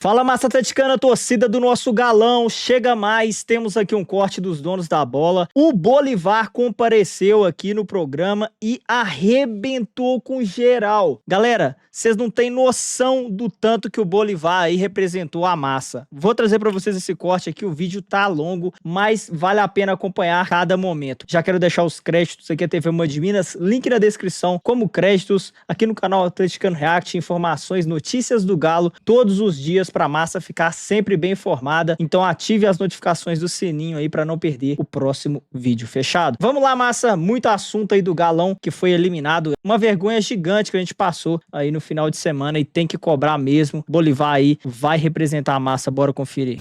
Fala, massa atleticana, torcida do nosso galão, chega mais, temos aqui um corte dos donos da bola. O Bolívar compareceu aqui no programa e arrebentou com geral. Galera, vocês não têm noção do tanto que o Bolívar aí representou a massa. Vou trazer pra vocês esse corte aqui, o vídeo tá longo, mas vale a pena acompanhar cada momento. Já quero deixar os créditos aqui, a TV Uma de Minas, link na descrição, como créditos, aqui no canal Atleticano React, informações, notícias do Galo, todos os dias, para a massa ficar sempre bem informada. Então ative as notificações do sininho aí para não perder o próximo vídeo, fechado? Vamos lá, massa, muito assunto aí do Galão que foi eliminado, uma vergonha gigante que a gente passou aí no final de semana e tem que cobrar mesmo. Bolívar aí vai representar a massa, bora conferir.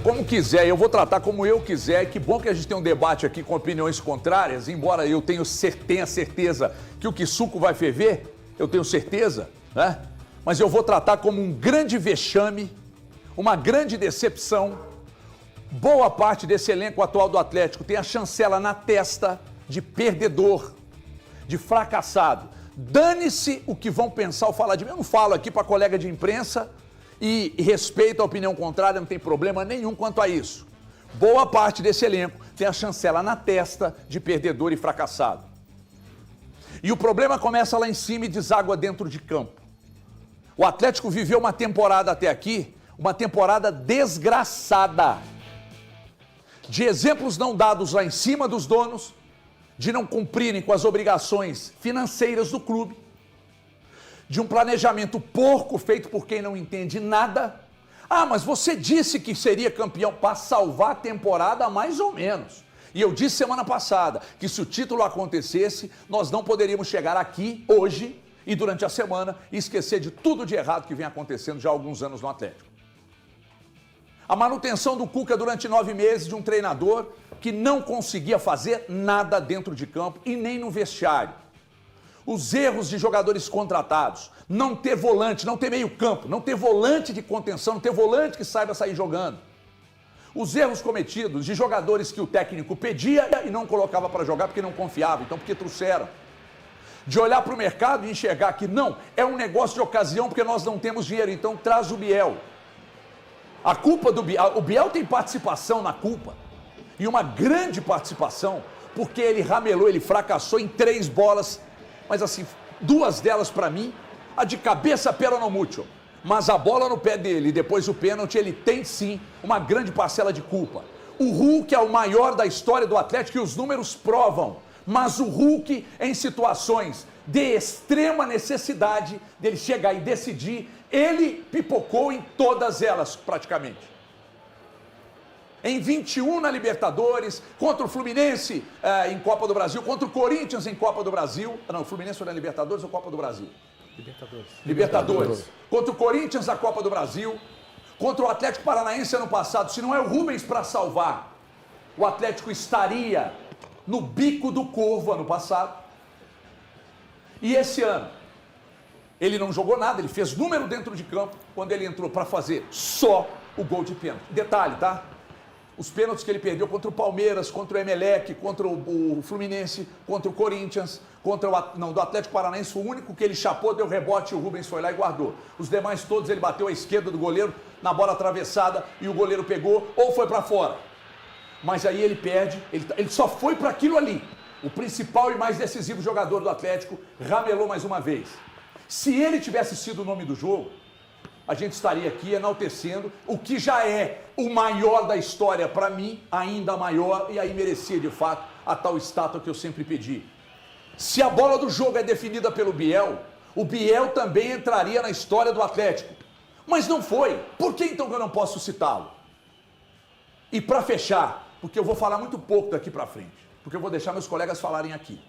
Como quiser, eu vou tratar como eu quiser. Que bom que a gente tem um debate aqui com opiniões contrárias, embora eu tenha certeza que o Kisuko vai ferver, eu tenho certeza, né? Mas eu vou tratar como um grande vexame, uma grande decepção. Boa parte desse elenco atual do Atlético tem a chancela na testa de perdedor, de fracassado. Dane-se o que vão pensar ou falar de mim. Eu não falo aqui para colega de imprensa e respeito a opinião contrária, não tem problema nenhum quanto a isso. Boa parte desse elenco tem a chancela na testa de perdedor e fracassado. E o problema começa lá em cima e deságua dentro de campo. O Atlético viveu uma temporada até aqui, uma temporada desgraçada, de exemplos não dados lá em cima dos donos, de não cumprirem com as obrigações financeiras do clube, de um planejamento porco feito por quem não entende nada. Ah, mas você disse que seria campeão para salvar a temporada, mais ou menos. E eu disse semana passada que se o título acontecesse, nós não poderíamos chegar aqui hoje e durante a semana e esquecer de tudo de errado que vem acontecendo já há alguns anos no Atlético. A manutenção do Cuca durante 9 meses de um treinador que não conseguia fazer nada dentro de campo e nem no vestiário. Os erros de jogadores contratados, não ter volante, não ter meio campo, não ter volante de contenção, não ter volante que saiba sair jogando. Os erros cometidos de jogadores que o técnico pedia e não colocava para jogar porque não confiava, então porque trouxeram. De olhar para o mercado e enxergar que não, é um negócio de ocasião porque nós não temos dinheiro, então traz o Biel. A culpa do Biel, o Biel tem participação na culpa, e uma grande participação, porque ele ramelou, ele fracassou em 3 bolas, mas assim, 2 delas para mim, a de cabeça pela no mútil, mas a bola no pé dele e depois o pênalti, ele tem sim uma grande parcela de culpa. O Hulk é o maior da história do Atlético e os números provam. Mas o Hulk, em situações de extrema necessidade dele chegar e decidir, ele pipocou em todas elas, praticamente. Em 21 na Libertadores, contra o Fluminense em Copa do Brasil, contra o Corinthians em Copa do Brasil. Não, o Fluminense foi na Libertadores ou Copa do Brasil? Libertadores. Contra o Corinthians na Copa do Brasil, contra o Atlético Paranaense ano passado. Se não é o Rubens para salvar, o Atlético estaria no bico do corvo ano passado. E esse ano, ele não jogou nada, ele fez número dentro de campo quando ele entrou para fazer só o gol de pênalti. Detalhe, tá? Os pênaltis que ele perdeu contra o Palmeiras, contra o Emelec, contra o Fluminense, contra o Corinthians, contra do Atlético Paranaense, o único que ele chapou, deu rebote e o Rubens foi lá e guardou. Os demais todos ele bateu à esquerda do goleiro, na bola atravessada, e o goleiro pegou ou foi para fora. Mas aí ele perde, ele só foi para aquilo ali. O principal e mais decisivo jogador do Atlético ramelou mais uma vez. Se ele tivesse sido o nome do jogo, a gente estaria aqui enaltecendo o que já é o maior da história para mim, ainda maior, e aí merecia de fato a tal estátua que eu sempre pedi. Se a bola do jogo é definida pelo Biel, o Biel também entraria na história do Atlético. Mas não foi. Por que então que eu não posso citá-lo? E para fechar, porque eu vou falar muito pouco daqui para frente, porque eu vou deixar meus colegas falarem aqui.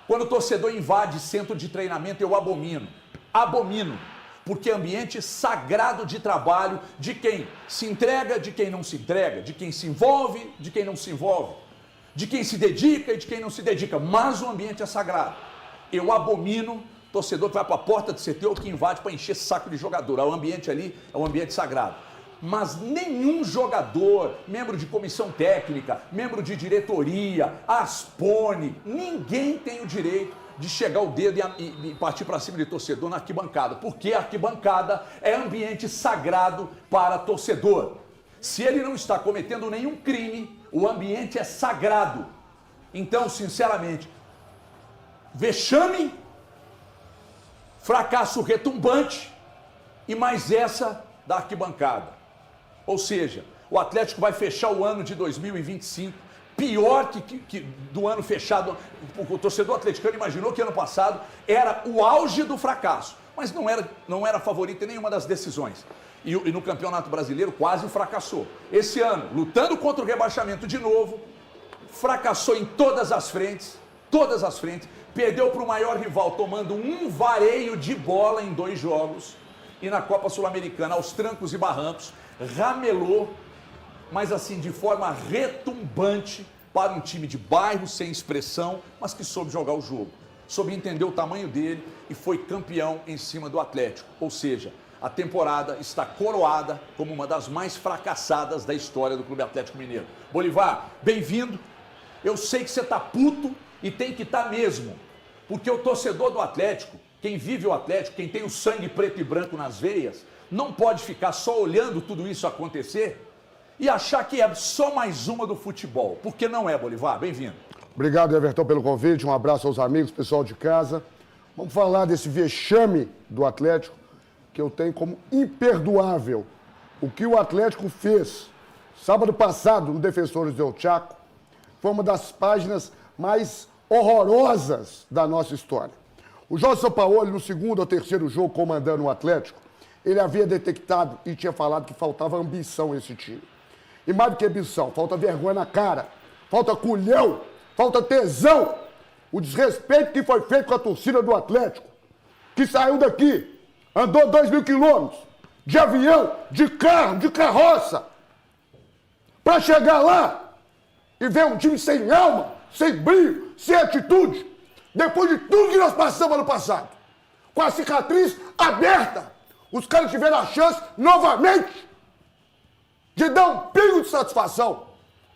Quando o torcedor invade centro de treinamento, eu abomino. Abomino. Porque é ambiente sagrado de trabalho de quem se entrega, de quem não se entrega, de quem se envolve, de quem não se envolve, de quem se dedica e de quem não se dedica. Mas o ambiente é sagrado. Eu abomino torcedor que vai para a porta do CT ou que invade para encher saco de jogador. O ambiente ali é um ambiente sagrado. Mas nenhum jogador, membro de comissão técnica, membro de diretoria, Aspone, ninguém tem o direito de chegar o dedo e partir para cima de torcedor na arquibancada, porque a arquibancada é ambiente sagrado para torcedor. Se ele não está cometendo nenhum crime, o ambiente é sagrado. Então, sinceramente, vexame, fracasso retumbante e mais essa da arquibancada. Ou seja, o Atlético vai fechar o ano de 2025 pior que do ano fechado. O torcedor atleticano imaginou que ano passado era o auge do fracasso, mas não era favorito em nenhuma das decisões. E no Campeonato Brasileiro quase fracassou. Esse ano, lutando contra o rebaixamento de novo, fracassou em todas as frentes, perdeu para o maior rival tomando um vareio de bola em 2 jogos, e na Copa Sul-Americana, aos trancos e barrancos, ramelou, mas assim, de forma retumbante, para um time de bairro, sem expressão, mas que soube jogar o jogo, soube entender o tamanho dele e foi campeão em cima do Atlético. Ou seja, a temporada está coroada como uma das mais fracassadas da história do Clube Atlético Mineiro. Bolivar, bem-vindo. Eu sei que você está puto e tem que estar mesmo, porque o torcedor do Atlético, quem vive o Atlético, quem tem o sangue preto e branco nas veias, não pode ficar só olhando tudo isso acontecer e achar que é só mais uma do futebol, porque não é, Bolivar. Bem-vindo. Obrigado, Everton, pelo convite. Um abraço aos amigos, pessoal de casa. Vamos falar desse vexame do Atlético, que eu tenho como imperdoável. O que o Atlético fez sábado passado no Defensores del Chaco foi uma das páginas mais horrorosas da nossa história. O Jorge Sampaoli, no segundo ou terceiro jogo comandando o Atlético, ele havia detectado e tinha falado que faltava ambição a esse time. E mais do que ambição, falta vergonha na cara, falta culhão, falta tesão. O desrespeito que foi feito com a torcida do Atlético, que saiu daqui, andou 2.000 quilômetros, de avião, de carro, de carroça, para chegar lá e ver um time sem alma, sem brilho, sem atitude, depois de tudo que nós passamos ano passado, com a cicatriz aberta. Os caras tiveram a chance, novamente, de dar um pingo de satisfação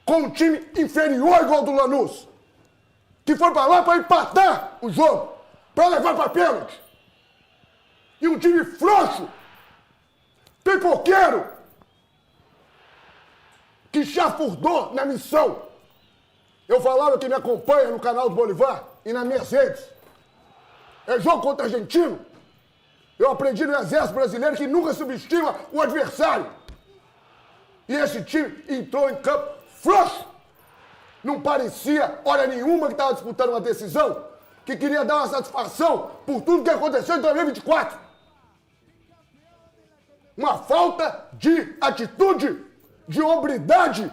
com um time inferior igual ao do Lanús, que foi para lá para empatar o jogo, para levar para pênalti. E um time frouxo, pipoqueiro, que chafurdou na missão. Eu falava que me acompanha no canal do Bolivar e nas minhas redes. É jogo contra argentino. Eu aprendi no Exército Brasileiro que nunca subestima o adversário. E esse time entrou em campo frouxo. Não parecia, hora nenhuma, que estava disputando uma decisão, que queria dar uma satisfação por tudo que aconteceu em 2024. Uma falta de atitude, de hombridade,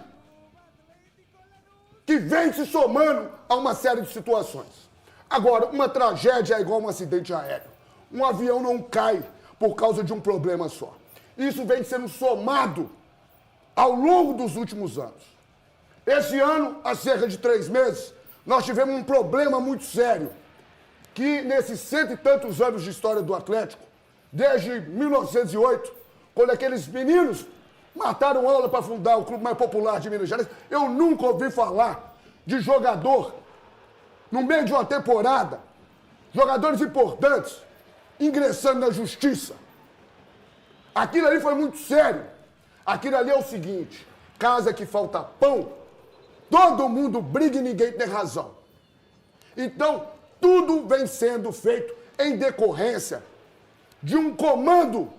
que vem se somando a uma série de situações. Agora, uma tragédia é igual um acidente aéreo. Um avião não cai por causa de um problema só. Isso vem sendo somado ao longo dos últimos anos. Esse ano, há cerca de 3 meses, nós tivemos um problema muito sério, que nesses 100 e tantos anos de história do Atlético, desde 1908, quando aqueles meninos mataram aula para fundar o clube mais popular de Minas Gerais, eu nunca ouvi falar de jogador, no meio de uma temporada, jogadores importantes, ingressando na justiça. Aquilo ali foi muito sério. Aquilo ali é o seguinte: casa que falta pão, todo mundo briga e ninguém tem razão. Então, tudo vem sendo feito em decorrência de um comando,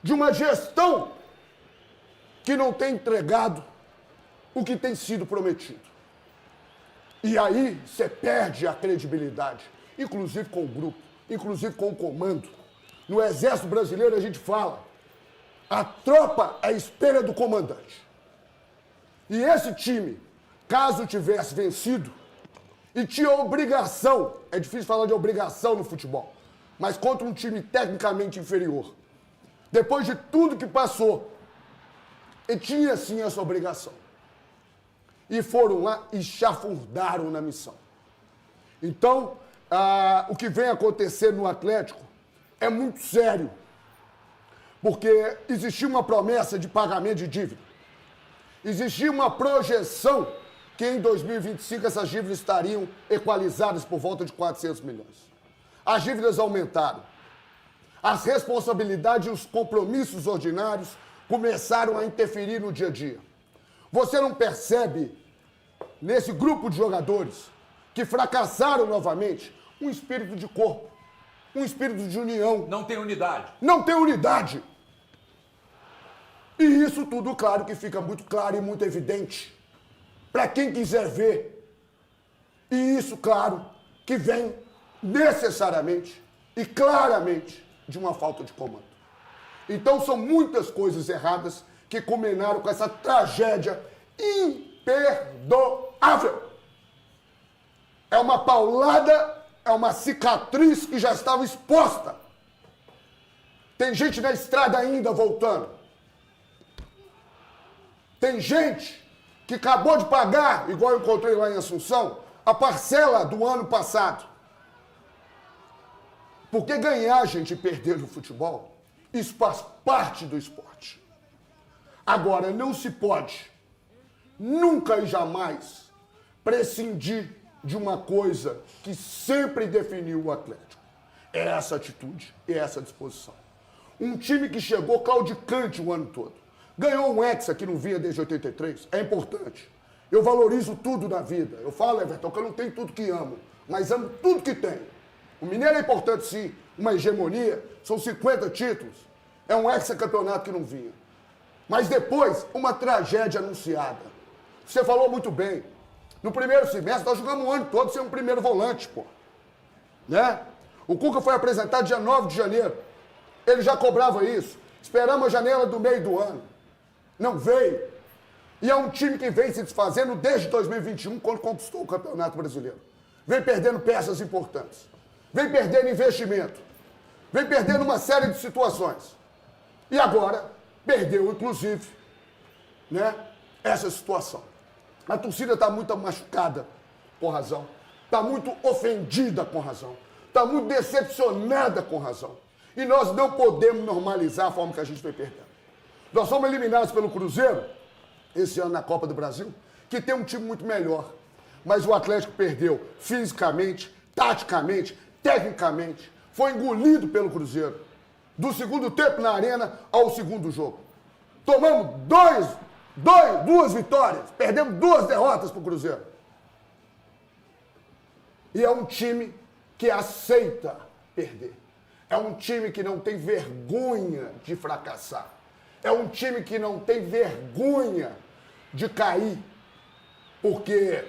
de uma gestão que não tem entregado o que tem sido prometido. E aí você perde a credibilidade, inclusive com o grupo, inclusive com o comando. No Exército Brasileiro a gente fala: a tropa é a espelha do comandante. E esse time, caso tivesse vencido, e tinha obrigação, é difícil falar de obrigação no futebol, mas contra um time tecnicamente inferior, depois de tudo que passou, ele tinha sim essa obrigação. E foram lá e chafurdaram na missão. Então, o que vem acontecendo no Atlético é muito sério, porque existia uma promessa de pagamento de dívida, existia uma projeção que em 2025 essas dívidas estariam equalizadas por volta de 400 milhões. As dívidas aumentaram. As responsabilidades e os compromissos ordinários começaram a interferir no dia a dia. Você não percebe, nesse grupo de jogadores que fracassaram novamente, um espírito de corpo, um espírito de união. Não tem unidade. Não tem unidade. E isso tudo, claro, que fica muito claro e muito evidente para quem quiser ver. E isso, claro, que vem necessariamente e claramente de uma falta de comando. Então são muitas coisas erradas que culminaram com essa tragédia imperdoável. É uma paulada, é uma cicatriz que já estava exposta. Tem gente na estrada ainda voltando. Tem gente que acabou de pagar, igual eu encontrei lá em Assunção, a parcela do ano passado. Porque ganhar, gente, e perder no futebol, isso faz parte do esporte. Agora, não se pode, nunca e jamais, prescindir de uma coisa que sempre definiu o Atlético. É essa atitude e essa disposição. Um time que chegou claudicante o ano todo. Ganhou um Hexa que não vinha desde 83. É importante. Eu valorizo tudo na vida. Eu falo, Everton, que eu não tenho tudo que amo, mas amo tudo que tenho. O Mineiro é importante, sim. Uma hegemonia. São 50 títulos. É um hexacampeonato que não vinha. Mas depois, uma tragédia anunciada. Você falou muito bem. No primeiro semestre, nós jogamos o ano todo sem um primeiro volante, pô. Né? O Cuca foi apresentado dia 9 de janeiro. Ele já cobrava isso. Esperamos a janela do meio do ano. Não veio. E é um time que vem se desfazendo desde 2021, quando conquistou o Campeonato Brasileiro. Vem perdendo peças importantes. Vem perdendo investimento. Vem perdendo uma série de situações. E agora, perdeu, inclusive, né, essa situação. A torcida está muito machucada, com razão. Está muito ofendida, com razão. Está muito decepcionada, com razão. E nós não podemos normalizar a forma que a gente foi perdendo. Nós fomos eliminados pelo Cruzeiro, esse ano na Copa do Brasil, que tem um time muito melhor. Mas o Atlético perdeu fisicamente, taticamente, tecnicamente. Foi engolido pelo Cruzeiro. Do segundo tempo na arena ao segundo jogo. Tomamos duas vitórias, perdemos 2 derrotas para o Cruzeiro. E é um time que aceita perder. É um time que não tem vergonha de fracassar. É um time que não tem vergonha de cair. Porque,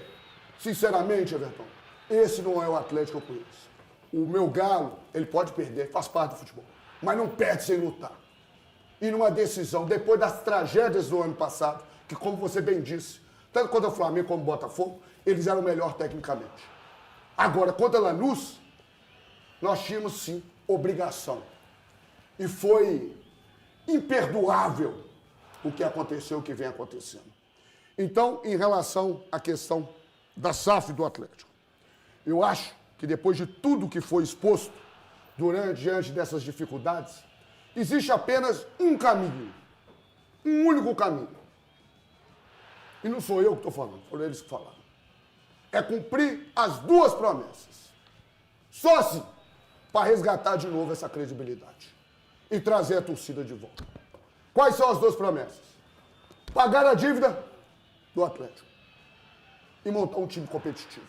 sinceramente, Everton, esse não é o Atlético que eu conheço. O meu Galo, ele pode perder, faz parte do futebol. Mas não perde sem lutar. E numa decisão, depois das tragédias do ano passado, que como você bem disse, tanto contra o Flamengo como o Botafogo, eles eram melhor tecnicamente. Agora, contra a Lanús, nós tínhamos sim obrigação. E foi imperdoável o que aconteceu, o que vem acontecendo. Então, em relação à questão da SAF do Atlético, eu acho que depois de tudo que foi exposto diante dessas dificuldades, existe apenas um caminho, um único caminho. E não sou eu que estou falando, foram eles que falaram. É cumprir as 2 promessas. Só assim, para resgatar de novo essa credibilidade e trazer a torcida de volta. Quais são as 2 promessas? Pagar a dívida do Atlético e montar um time competitivo.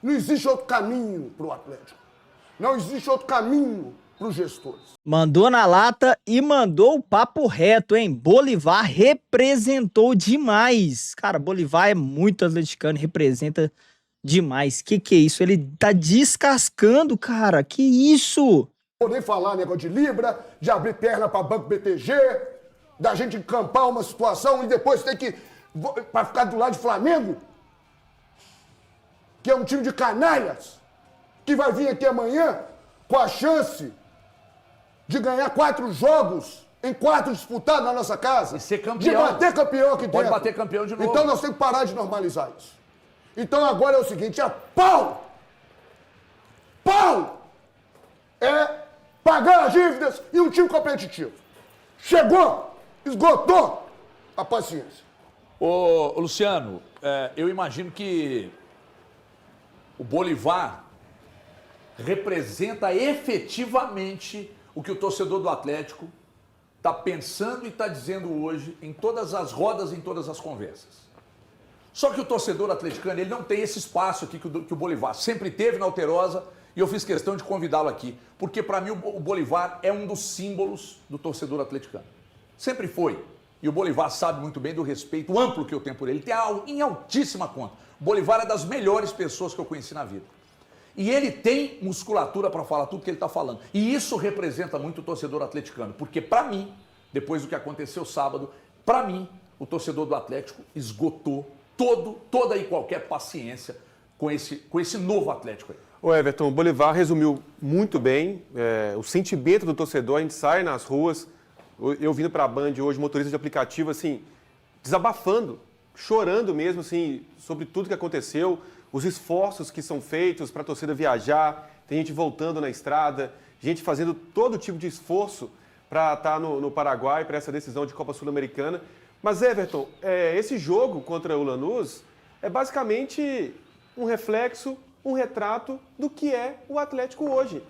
Não existe outro caminho para o Atlético. Não existe outro caminho para os gestores. Mandou na lata e mandou o papo reto, hein? Bolivar representou demais. Cara, Bolivar é muito atleticano, representa demais. Que é isso? Ele tá descascando, cara. Que isso? Vou nem falar negócio de Libra, de abrir perna para Banco BTG, da gente encampar uma situação e depois ter que... para ficar do lado de Flamengo, que é um time de canalhas, que vai vir aqui amanhã com a chance de ganhar 4 jogos em 4 disputados na nossa casa. E ser campeão. De bater campeão aqui dentro. Pode bater campeão de novo. Então nós temos que parar de normalizar isso. Então agora é o seguinte, é pau! Pau! É pagar as dívidas e um time competitivo. Chegou, esgotou a paciência. Ô, Luciano, eu imagino que o Bolívar representa efetivamente o que o torcedor do Atlético está pensando e está dizendo hoje em todas as rodas, em todas as conversas. Só que o torcedor atleticano, ele não tem esse espaço aqui que o Bolívar sempre teve na Alterosa, e eu fiz questão de convidá-lo aqui, porque para mim o Bolívar é um dos símbolos do torcedor atleticano. Sempre foi. E o Bolívar sabe muito bem do respeito amplo que eu tenho por ele. Ele tem em altíssima conta. O Bolívar é das melhores pessoas que eu conheci na vida. E ele tem musculatura para falar tudo que ele está falando. E isso representa muito o torcedor atleticano. Porque para mim, depois do que aconteceu sábado, para mim, o torcedor do Atlético esgotou toda e qualquer paciência com esse novo Atlético aí. O Everton, o Bolívar resumiu muito bem o sentimento do torcedor. A gente sai nas ruas, eu vindo para a Band hoje, motorista de aplicativo, assim, desabafando, chorando mesmo, assim, sobre tudo que aconteceu, os esforços que são feitos para a torcida viajar, tem gente voltando na estrada, gente fazendo todo tipo de esforço para estar no Paraguai, para essa decisão de Copa Sul-Americana. Mas, Everton, esse jogo contra o Lanús é basicamente um reflexo, um retrato do que é o Atlético hoje.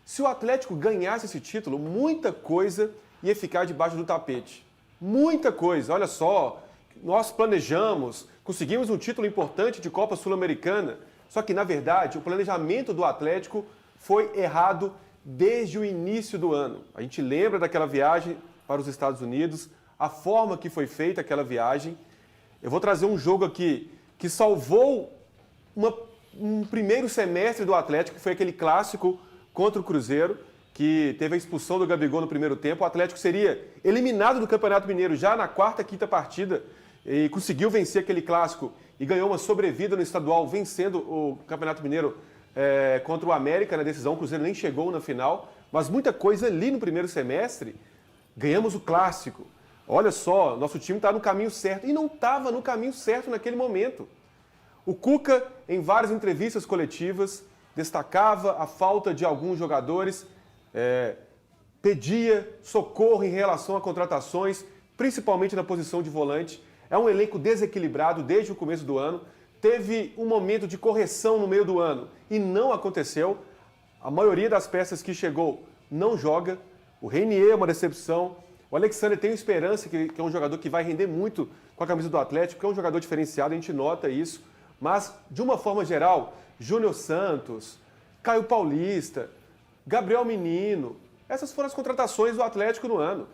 Se o Atlético ganhasse esse título, muita coisa ia ficar debaixo do tapete. Muita coisa. Olha só, nós planejamos, conseguimos um título importante de Copa Sul-Americana, só que, na verdade, o planejamento do Atlético foi errado desde o início do ano. A gente lembra daquela viagem para os Estados Unidos, a forma que foi feita aquela viagem. Eu vou trazer um jogo aqui que salvou um primeiro semestre do Atlético, que foi aquele clássico contra o Cruzeiro, que teve a expulsão do Gabigol no primeiro tempo. O Atlético seria eliminado do Campeonato Mineiro já na quarta, quinta partida e conseguiu vencer aquele clássico e ganhou uma sobrevida no estadual, vencendo o Campeonato Mineiro contra o América na decisão. O Cruzeiro nem chegou na final, mas muita coisa ali no primeiro semestre. Ganhamos o clássico. Olha só, nosso time está no caminho certo. E não estava no caminho certo naquele momento. O Cuca, em várias entrevistas coletivas, destacava a falta de alguns jogadores, pedia socorro em relação a contratações, principalmente na posição de volante. É um elenco desequilibrado desde o começo do ano. Teve um momento de correção no meio do ano e não aconteceu. A maioria das peças que chegou não joga. O Reinier é uma decepção. O Alexandre tem esperança, que é um jogador que vai render muito com a camisa do Atlético, que é um jogador diferenciado, a gente nota isso. Mas, de uma forma geral, Júnior Santos, Caio Paulista, Gabriel Menino, essas foram as contratações do Atlético no ano.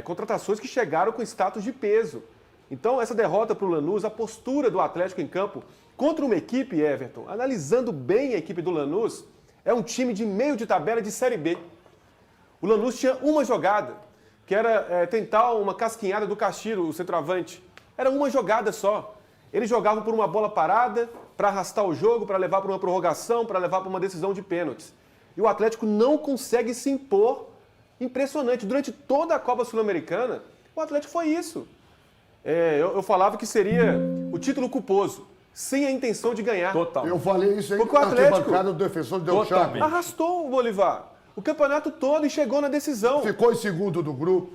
Contratações que chegaram com status de peso. Então, essa derrota para o Lanús, a postura do Atlético em campo contra uma equipe, Everton, analisando bem a equipe do Lanús, é um time de meio de tabela de Série B. O Lanús tinha uma jogada, que era tentar uma casquinhada do Castilho, o centroavante. Era uma jogada só. Eles jogavam por uma bola parada, para arrastar o jogo, para levar para uma prorrogação, para levar para uma decisão de pênaltis. E o Atlético não consegue se impor. Impressionante. Durante toda a Copa Sul-Americana, o Atlético foi isso. Eu falava que seria o título culposo, sem a intenção de ganhar. Total. Eu falei isso aí Porque o Atlético do defensor deu chave. arrastou o Bolívar o campeonato todo e chegou na decisão. Ficou em segundo do grupo.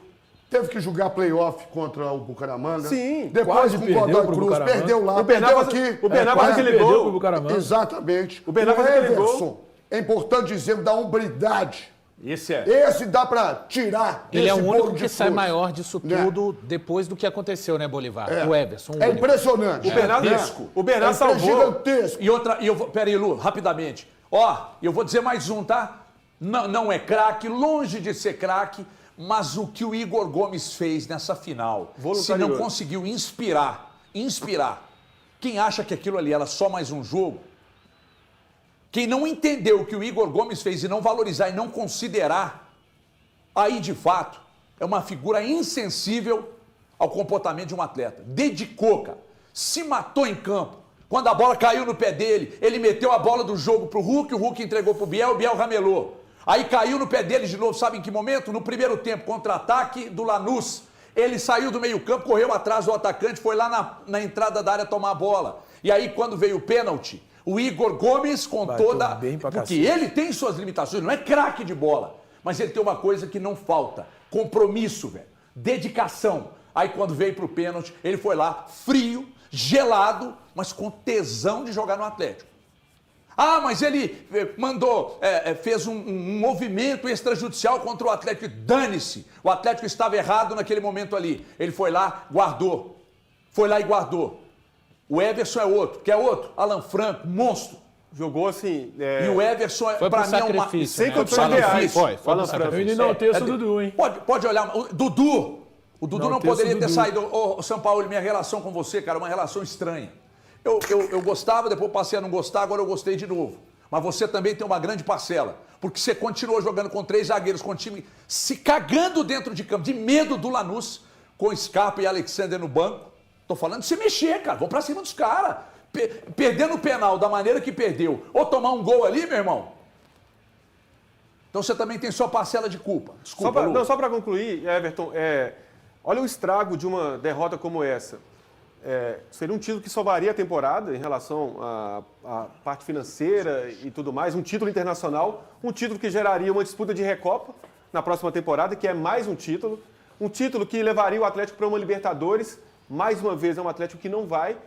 Teve que jogar playoff contra o Bucaramanga. Sim. Depois Quase com o perdeu Godoy pro Cruz, Bucaramanga. perdeu lá, O Bernal perdeu faz- aqui. o Bernal faz quase aquele perdeu gol. pro Bucaramanga. Exatamente. O Bernal faz aquele gol. Everson, é importante dizer, da hombridade. Esse é. Esse dá pra tirar. Ele é o esse único bolo de que sai flores. maior disso tudo depois do que aconteceu, né, Bolivar? O Everson. É único. impressionante. O Bernal, Gigantesco. o Bernal É salvou. gigantesco. E outra, pera aí, Lu, rapidamente. Eu vou dizer mais um, tá? Não é craque, longe de ser craque, mas o que o Igor Gomes fez nessa final, se Voluntarioso. não conseguiu inspirar, quem acha que aquilo ali era só mais um jogo, quem não entendeu o que o Igor Gomes fez e não valorizar e não considerar, aí de fato é uma figura insensível ao comportamento de um atleta. Dedicou, cara, se matou em campo. Quando a bola caiu no pé dele, ele meteu a bola do jogo pro Hulk, o Hulk entregou pro Biel, o Biel ramelou. Aí caiu no pé dele de novo, sabe em que momento? No primeiro tempo, contra-ataque do Lanús. Ele saiu do meio-campo, correu atrás do atacante, foi lá na entrada da área tomar a bola. E aí, quando veio o pênalti, o Igor Gomes, com Bateu toda. bem pra Porque cacete. ele tem suas limitações, não é craque de bola. Mas ele tem uma coisa que não falta: compromisso, velho. Dedicação. Aí, quando veio pro pênalti, ele foi lá, frio, gelado, mas com tesão de jogar no Atlético. Ah, mas ele fez um movimento extrajudicial contra o Atlético. Dane-se, o Atlético estava errado naquele momento ali. Ele foi lá, guardou. Foi lá e guardou. O Everson é outro. Quer outro? Alan Franco, monstro. Jogou assim... E o Everson, Foi para pro mim, é uma... sacrifício, Sem né? condições reais. Foi pro Alan sacrifício. Franco. Eu ainda não tenho o Dudu, hein? Pode olhar. O Dudu não poderia ter Dudu. saído. Ô, São Paulo, minha relação com você, cara, uma relação estranha. Eu gostava, depois passei a não gostar, agora eu gostei de novo. Mas você também tem uma grande parcela. Porque você continuou jogando com 3 zagueiros, com o time se cagando dentro de campo, de medo do Lanús, com Scarpa e Alexander no banco. Tô falando de se mexer, cara. Vou pra cima dos caras. Perdendo o penal da maneira que perdeu, ou tomar um gol ali, meu irmão. Então você também tem sua parcela de culpa. Desculpa, Lu. Só para concluir, Everton, olha o estrago de uma derrota como essa. Seria um título que salvaria a temporada em relação à parte financeira e tudo mais, um título internacional, um título que geraria uma disputa de Recopa na próxima temporada, que é mais um título que levaria o Atlético para uma Libertadores. Mais uma vez, é um Atlético que não vai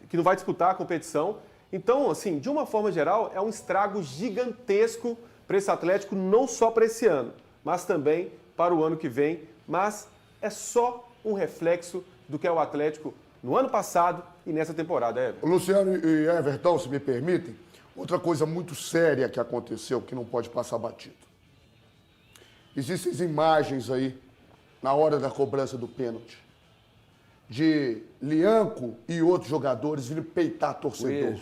que não vai disputar a competição. Então, assim, de uma forma geral, é um estrago gigantesco para esse Atlético, não só para esse ano, mas também para o ano que vem. Mas é só um reflexo do que é o Atlético no ano passado e nessa temporada, Everton. Luciano e Everton, se me permitem, outra coisa muito séria que aconteceu, que não pode passar batido. Existem imagens aí, na hora da cobrança do pênalti, de Lianco e outros jogadores vindo peitar torcedor.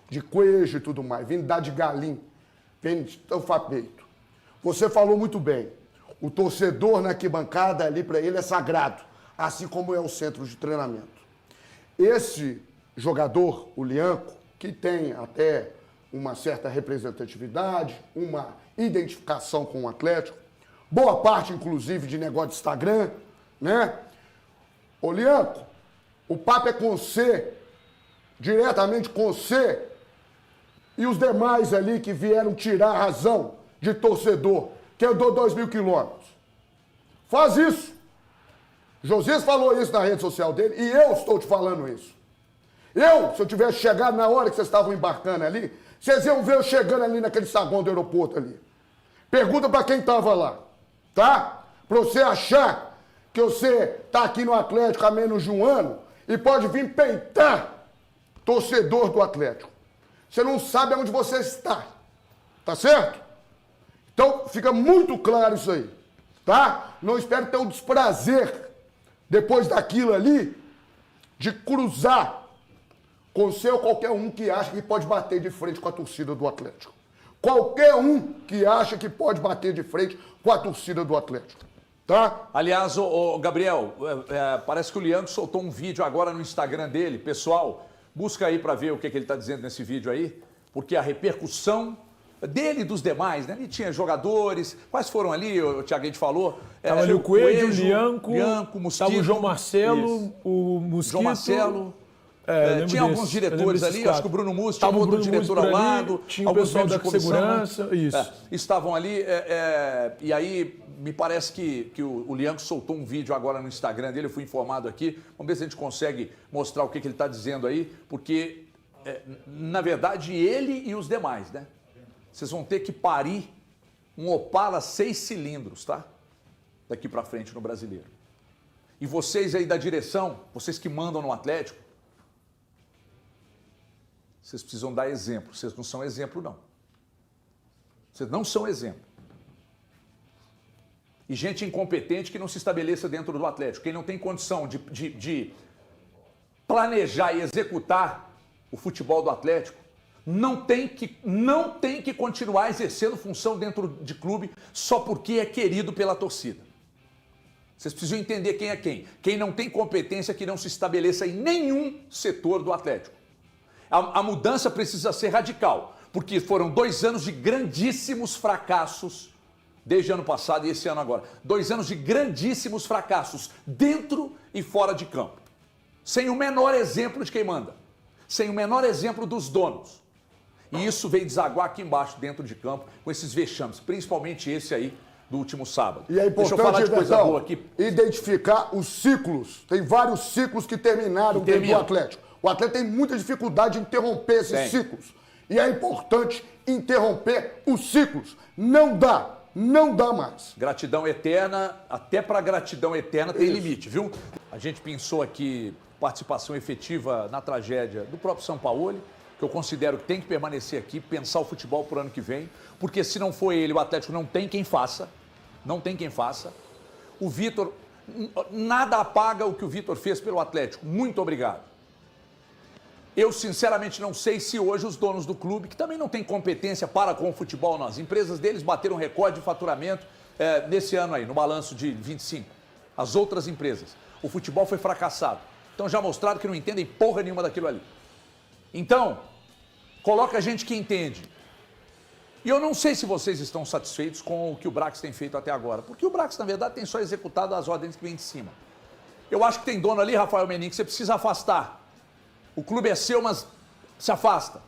De Coelho e tudo mais, vindo dar de galinho, vindo estufar peito. Você falou muito bem. O torcedor na arquibancada ali para ele é sagrado, assim como é o centro de treinamento. Esse jogador, o Lianco, que tem até uma certa representatividade, uma identificação com o Atlético, boa parte, inclusive, de negócio de Instagram, né? Ô, Lianco, o papo é com você, diretamente com você, e os demais ali que vieram tirar a razão de torcedor, que andou 2.000 quilômetros. Faz isso. Josias falou isso na rede social dele, e eu estou te falando isso. Se eu tivesse chegado na hora que vocês estavam embarcando ali, vocês iam ver eu chegando ali naquele saguão do aeroporto ali. Pergunta para quem estava lá, tá? Para você achar que você está aqui no Atlético há menos de um ano e pode vir peitar torcedor do Atlético. Você não sabe onde você está, tá certo? Então, fica muito claro isso aí, tá? Não espero ter o desprazer, depois daquilo ali, de cruzar com você ou qualquer um que acha que pode bater de frente com a torcida do Atlético. Qualquer um que acha que pode bater de frente com a torcida do Atlético. Tá? Aliás, ô Gabriel, parece que o Lianco soltou um vídeo agora no Instagram dele. Pessoal, busca aí para ver o que ele está dizendo nesse vídeo aí, porque a repercussão dele e dos demais, né? Ele tinha jogadores, quais foram ali, o Thiago a gente falou? Tava ali o Coelho, o Lianco, Mosquito. Tava o João Marcelo, o Mosquito. João Marcelo. Tinha alguns diretores ali, acho que o Bruno Musso tinha outro diretor ao lado, tinha o pessoal da segurança, isso. Estavam ali, e aí me parece que o Lianco soltou um vídeo agora no Instagram dele, eu fui informado aqui, vamos ver se a gente consegue mostrar o que ele está dizendo aí, porque, na verdade, ele e os demais, né? Vocês vão ter que parir um Opala 6 cilindros, tá? Daqui para frente no Brasileiro. E vocês aí da direção, vocês que mandam no Atlético, vocês precisam dar exemplo. Vocês não são exemplo, não. Vocês não são exemplo. E gente incompetente que não se estabeleça dentro do Atlético. Quem não tem condição de planejar e executar o futebol do Atlético, não tem que continuar exercendo função dentro de clube só porque é querido pela torcida. Vocês precisam entender quem é quem. Quem não tem competência que não se estabeleça em nenhum setor do Atlético. A mudança precisa ser radical, porque foram 2 anos de grandíssimos fracassos, desde ano passado e esse ano agora. 2 anos de grandíssimos fracassos, dentro e fora de campo. Sem o menor exemplo de quem manda. Sem o menor exemplo dos donos. E isso veio desaguar aqui embaixo, dentro de campo, com esses vexames, principalmente esse aí, do último sábado. E é Deixa eu falar importante, de coisa Everton, boa aqui. identificar os ciclos. Tem vários ciclos que terminaram dentro do Atlético. O Atlético tem muita dificuldade em interromper esses ciclos. E é importante interromper os ciclos. Não dá mais. Gratidão eterna, até para gratidão eterna tem limite, viu? A gente pensou aqui participação efetiva na tragédia do próprio Sampaoli, que eu considero que tem que permanecer aqui, pensar o futebol para o ano que vem, porque se não for ele, o Atlético não tem quem faça. Não tem quem faça. O Vitor, nada apaga o que o Vitor fez pelo Atlético. Muito obrigado. Eu, sinceramente, não sei se hoje os donos do clube, que também não têm competência para com o futebol, as empresas deles bateram recorde de faturamento nesse ano aí, no balanço de 25. As outras empresas. O futebol foi fracassado. Então já mostraram que não entendem porra nenhuma daquilo ali. Então, coloca gente que entende. E eu não sei se vocês estão satisfeitos com o que o Brax tem feito até agora. Porque o Brax, na verdade, tem só executado as ordens que vêm de cima. Eu acho que tem dono ali, Rafael Menin, que você precisa afastar. O clube é seu, mas se afasta.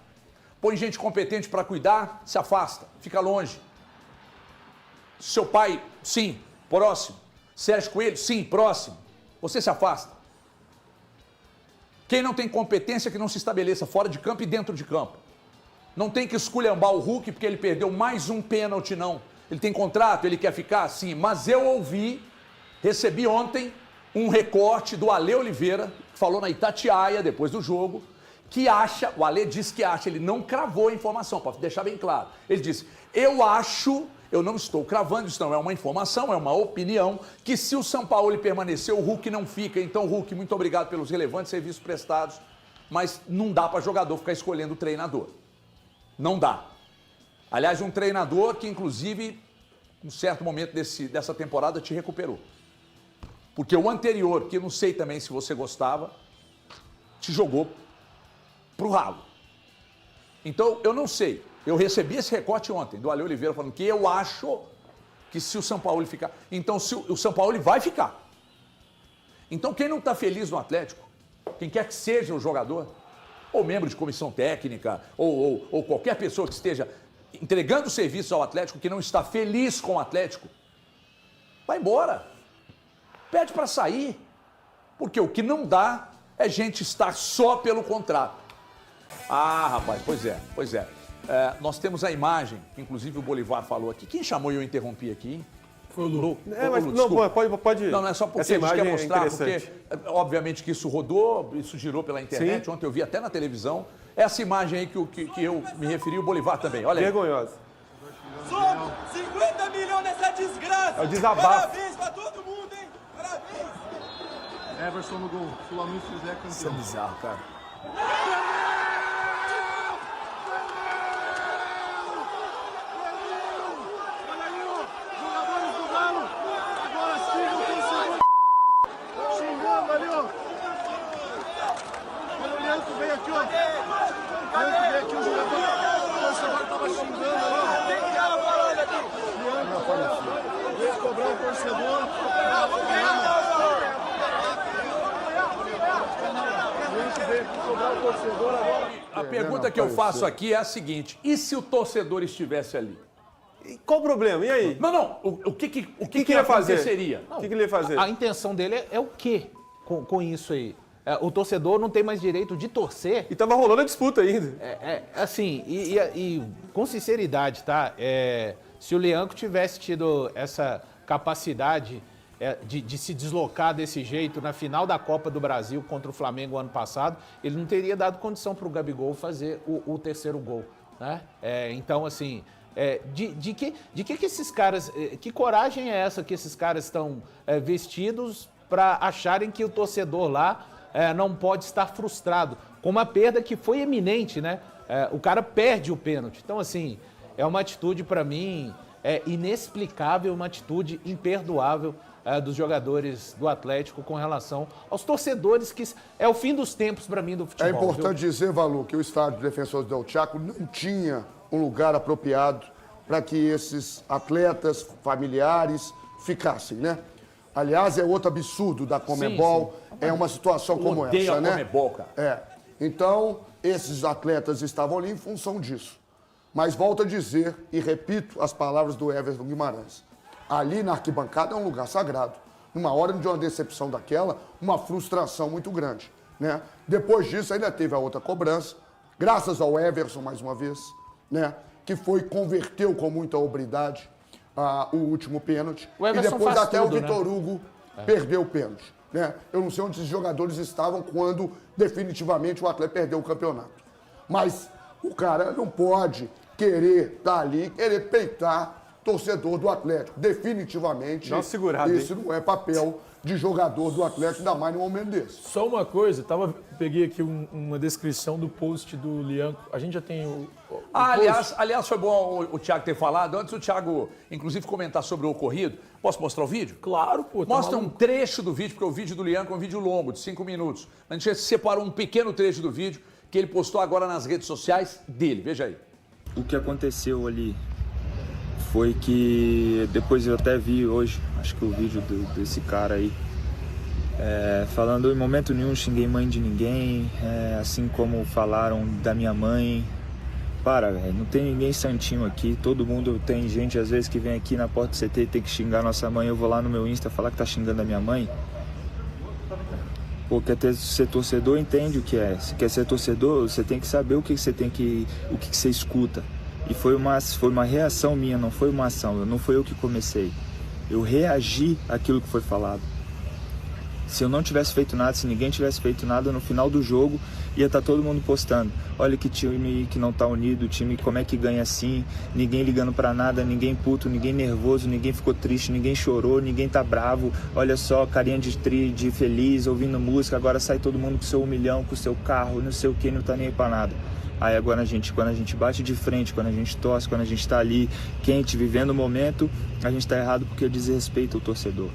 Põe gente competente para cuidar, se afasta. Fica longe. Seu pai, sim, próximo. Sérgio Coelho, sim, próximo. Você se afasta. Quem não tem competência que não se estabeleça fora de campo e dentro de campo. Não tem que esculhambar o Hulk porque ele perdeu mais um pênalti, não. Ele tem contrato, ele quer ficar? Sim. Mas eu recebi ontem um recorte do Ale Oliveira, que falou na Itatiaia, depois do jogo, que acha, o Ale disse que acha, ele não cravou a informação, para deixar bem claro. Ele disse, eu não estou cravando, isso não é uma informação, é uma opinião, que se o Sampaoli permanecer, o Hulk não fica. Então, Hulk, muito obrigado pelos relevantes serviços prestados, mas não dá para jogador ficar escolhendo o treinador. Não dá. Aliás, um treinador que, inclusive, em um certo momento dessa temporada, te recuperou. Porque o anterior, que eu não sei também se você gostava, te jogou pro ralo. Então, eu não sei. Eu recebi esse recorte ontem do Ale Oliveira falando que eu acho que se o Sampaoli ficar... Então, se o Sampaoli vai ficar. Então, quem não está feliz no Atlético, quem quer que seja o jogador, ou membro de comissão técnica, ou qualquer pessoa que esteja entregando serviços ao Atlético, que não está feliz com o Atlético, vai embora. Pede para sair. Porque o que não dá é gente estar só pelo contrato. Ah, rapaz, pois é. Nós temos a imagem, que inclusive o Bolivar falou aqui. Quem chamou e eu interrompi aqui, hein? Foi o Lu. Mas Lu, não, pode. Não é só porque essa a gente quer imagem mostrar, é porque obviamente que isso rodou, isso girou pela internet, Sim. ontem eu vi até na televisão. Essa imagem aí que eu me referi, o Bolivar também, olha aí. Vergonhosa. Somos 50 milhões nessa desgraça! É o desabafo. Parabéns pra todo mundo, hein? Parabéns! Everson no gol. Flamengo fizer campeão. Isso é bizarro, cara. Jogadores do Galo, agora sim o torcedor xingando ali, ó. O Leandro veio aqui, ó. O Leandro veio aqui, o torcedor tava xingando ali, ó. Tem cara falando aqui! Veio cobrar o torcedor. Veio aqui cobrar o torcedor agora. A pergunta que eu faço aqui é a seguinte: e se o torcedor estivesse ali? E qual o problema? E aí? Não, o que ele ia fazer? aconteceria? O que ele ia fazer? A intenção dele é o quê com isso aí? O torcedor não tem mais direito de torcer. E tava rolando a disputa ainda. Assim, e com sinceridade, tá? Se o Leandro tivesse tido essa capacidade de se deslocar desse jeito na final da Copa do Brasil contra o Flamengo ano passado, ele não teria dado condição para o Gabigol fazer o terceiro gol, né? Então, assim, de que esses caras... Que coragem é essa que esses caras estão vestidos para acharem que o torcedor lá não pode estar frustrado com uma perda que foi eminente, né? O cara perde o pênalti. Então, assim, é uma atitude, para mim, inexplicável, uma atitude imperdoável dos jogadores do Atlético com relação aos torcedores, que é o fim dos tempos, para mim, do futebol. É importante dizer, Valu, que o estádio Defensores del Chaco não tinha um lugar apropriado para que esses atletas familiares ficassem, né? Aliás, é outro absurdo da Conmebol, é uma situação como Odeio essa, a né? Conmebol, cara. Então, esses atletas estavam ali em função disso. Mas volto a dizer e repito as palavras do Everton Guimarães. Ali na arquibancada é um lugar sagrado. Numa hora de uma decepção daquela, uma frustração muito grande, né? Depois disso ainda teve a outra cobrança, graças ao Everson mais uma vez, né? Que converteu com muita obridade o último pênalti. O E Everson depois faz até tudo, o Vitor Hugo perdeu o pênalti, né? Eu não sei onde esses jogadores estavam quando definitivamente o Atlético perdeu o campeonato. Mas o cara não pode querer estar ali, querer peitar torcedor do Atlético. Definitivamente, isso não é papel de jogador do Atlético, ainda mais num momento desse. Só uma coisa, peguei aqui uma descrição do post do Lianco. A gente já tem o aliás, foi bom o Thiago ter falado. Antes o Thiago, inclusive, comentar sobre o ocorrido. Posso mostrar o vídeo? Claro, pô. Mostra um trecho do vídeo, porque o vídeo do Lianco é um vídeo longo, de 5 minutos. A gente separou um pequeno trecho do vídeo que ele postou agora nas redes sociais dele. Veja aí. O que aconteceu ali foi que depois eu até vi hoje, acho que o vídeo desse cara aí, falando em momento nenhum xinguei mãe de ninguém, assim como falaram da minha mãe. Para, velho, não tem ninguém santinho aqui, todo mundo tem gente às vezes que vem aqui na porta do CT e tem que xingar nossa mãe, eu vou lá no meu Insta falar que tá xingando a minha mãe. Pô, quer ser torcedor, entende o que é. Se quer ser torcedor, você tem que saber o que você escuta. E foi uma reação minha, não foi uma ação, não foi eu que comecei. Eu reagi àquilo que foi falado. Se eu não tivesse feito nada, se ninguém tivesse feito nada, no final do jogo ia estar todo mundo postando. Olha que time que não tá unido, time como é que ganha assim, ninguém ligando pra nada, ninguém puto, ninguém nervoso, ninguém ficou triste, ninguém chorou, ninguém tá bravo. Olha só, carinha de feliz, ouvindo música, agora sai todo mundo com seu 1 milhão, com seu carro, não sei o que, não tá nem aí pra nada. Aí agora quando a gente bate de frente, quando a gente torce, quando a gente tá ali quente, vivendo o momento, a gente tá errado porque desrespeita o torcedor.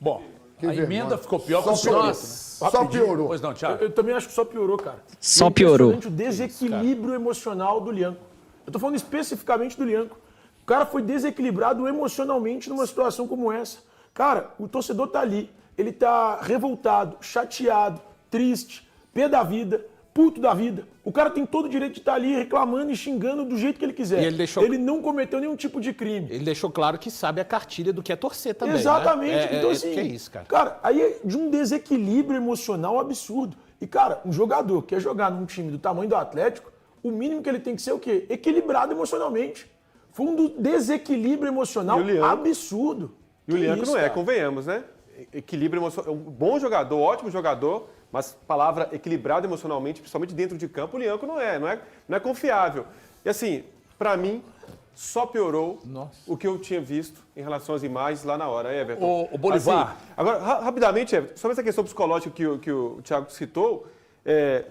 Bom, a emenda ficou pior que o Só piorou. Pois não, Thiago. Eu também acho que só piorou, cara. Só piorou. O desequilíbrio emocional do Lianco. Eu tô falando especificamente do Lianco. O cara foi desequilibrado emocionalmente numa situação como essa. Cara, o torcedor tá ali, ele tá revoltado, chateado, triste, pé da vida, puto da vida. O cara tem todo o direito de estar ali reclamando e xingando do jeito que ele quiser. E ele não cometeu nenhum tipo de crime. Ele deixou claro que sabe a cartilha do que é torcer também. Exatamente. Né? Então, assim, que é isso, cara? Cara, aí é de um desequilíbrio emocional absurdo. E, cara, um jogador que quer jogar num time do tamanho do Atlético, o mínimo que ele tem que ser o quê? Equilibrado emocionalmente. Foi um desequilíbrio emocional absurdo. E o Lianco não é, cara? Convenhamos, né? Equilíbrio emocional. Um bom jogador, ótimo jogador, mas palavra equilibrado emocionalmente, principalmente dentro de campo, o Lianco não é confiável. E assim, pra mim, só piorou o que eu tinha visto em relação às imagens lá na hora, Everton. O Bolivar. Assim, agora, rapidamente, Everton, sobre essa questão psicológica que o Thiago citou,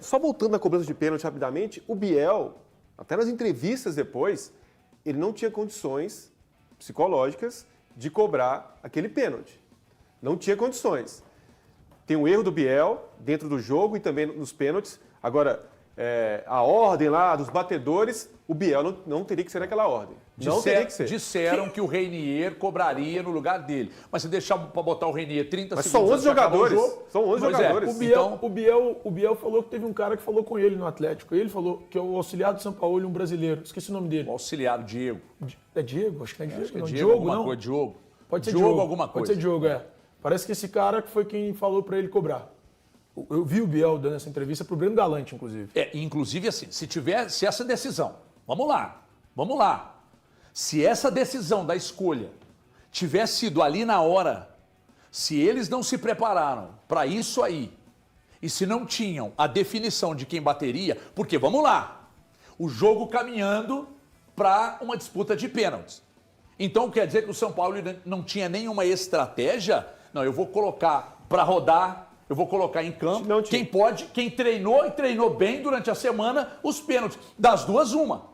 só voltando na cobrança de pênalti rapidamente, o Biel, até nas entrevistas depois, ele não tinha condições psicológicas de cobrar aquele pênalti. Não tinha condições. Tem um erro do Biel dentro do jogo e também nos pênaltis. Agora, a ordem lá dos batedores, o Biel não teria que ser naquela ordem. Não teria que ser. Disseram que o Reinier cobraria no lugar dele. Mas se deixar para botar o Reinier 30 Mas segundos... são 11 jogadores. São 11 Pois jogadores. O Biel falou que teve um cara que falou com ele no Atlético. Ele falou que é o auxiliar do São Paulo, um brasileiro. Esqueci o nome dele. O auxiliar, o Diego. É Diego? Acho que não é Diego. Acho que é não. Diego, Diogo, alguma não? coisa. Diogo. Pode ser Diogo, Diogo. alguma coisa. Pode ser Diogo, Parece que esse cara que foi quem falou pra ele cobrar. Eu vi o Biel dando essa entrevista pro Breno Galante, inclusive. Inclusive assim, se essa decisão, vamos lá. Se essa decisão da escolha tivesse sido ali na hora, se eles não se prepararam para isso aí, e se não tinham a definição de quem bateria, porque vamos lá, o jogo caminhando para uma disputa de pênaltis. Então quer dizer que o São Paulo não tinha nenhuma estratégia? Não, eu vou colocar para rodar, eu vou colocar em campo quem treinou e treinou bem durante a semana os pênaltis. Das duas, uma.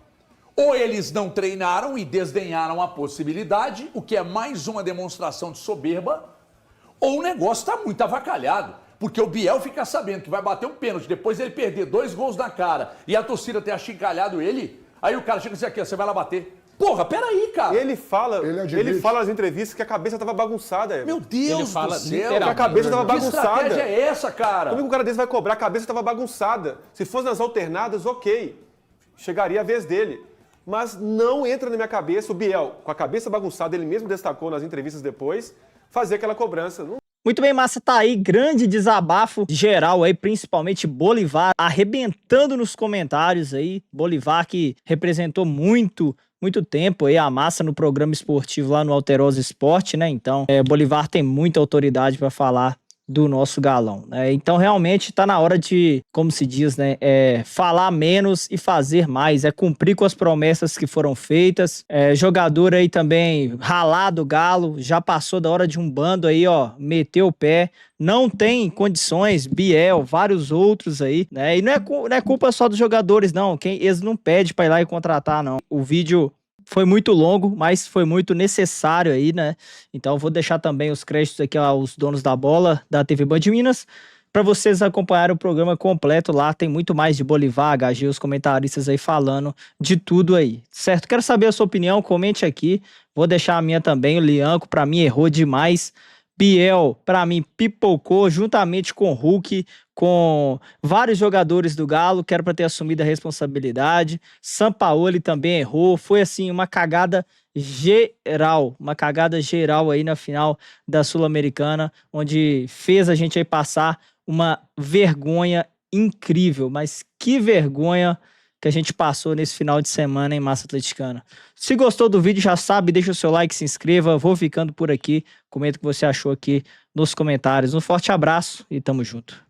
Ou eles não treinaram e desdenharam a possibilidade, o que é mais uma demonstração de soberba, ou o negócio está muito avacalhado. Porque o Biel fica sabendo que vai bater um pênalti, depois ele perder 2 gols na cara e a torcida ter achincalhado ele, aí o cara chega e diz aqui, você vai lá bater. Porra, peraí, cara. Ele fala nas entrevistas que a cabeça estava bagunçada. Meu Deus do céu. Que a cabeça estava bagunçada. Que estratégia é essa, cara? Como que o cara desse vai cobrar? A cabeça estava bagunçada. Se fosse nas alternadas, ok. Chegaria a vez dele. mas não entra na minha cabeça o Biel, com a cabeça bagunçada, ele mesmo destacou nas entrevistas depois, fazer aquela cobrança. Muito bem, Massa, tá aí, grande desabafo geral aí, principalmente Bolívar arrebentando nos comentários aí, Bolívar que representou muito tempo aí a Massa no programa esportivo lá no Alterosa Esporte, né? Então, Bolívar tem muita autoridade para falar do nosso galão, né? Então realmente tá na hora de, como se diz, né, falar menos e fazer mais, cumprir com as promessas que foram feitas. Jogador aí também ralado, Galo, já passou da hora de um bando aí, ó, meteu o pé, não tem condições, Biel, vários outros aí, né? E não é culpa só dos jogadores, não, eles não pedem pra ir lá e contratar, não. O vídeo foi muito longo, mas foi muito necessário aí, né? Então eu vou deixar também os créditos aqui aos donos da bola da TV Band Minas, para vocês acompanharem o programa completo lá. Tem muito mais de Bolívar, HG, os comentaristas aí falando de tudo aí, certo? Quero saber a sua opinião, comente aqui. Vou deixar a minha também. O Lianco, para mim, errou demais. Biel, para mim, pipocou juntamente com o Hulk, com vários jogadores do Galo, que era para ter assumido a responsabilidade. Sampaoli também errou. Foi, assim, uma cagada geral aí na final da Sul-Americana, onde fez a gente aí passar uma vergonha incrível. Mas que vergonha que a gente passou nesse final de semana em Massa Atleticana. Se gostou do vídeo, já sabe, deixa o seu like, se inscreva. Vou ficando por aqui. Comenta o que você achou aqui nos comentários. Um forte abraço e tamo junto.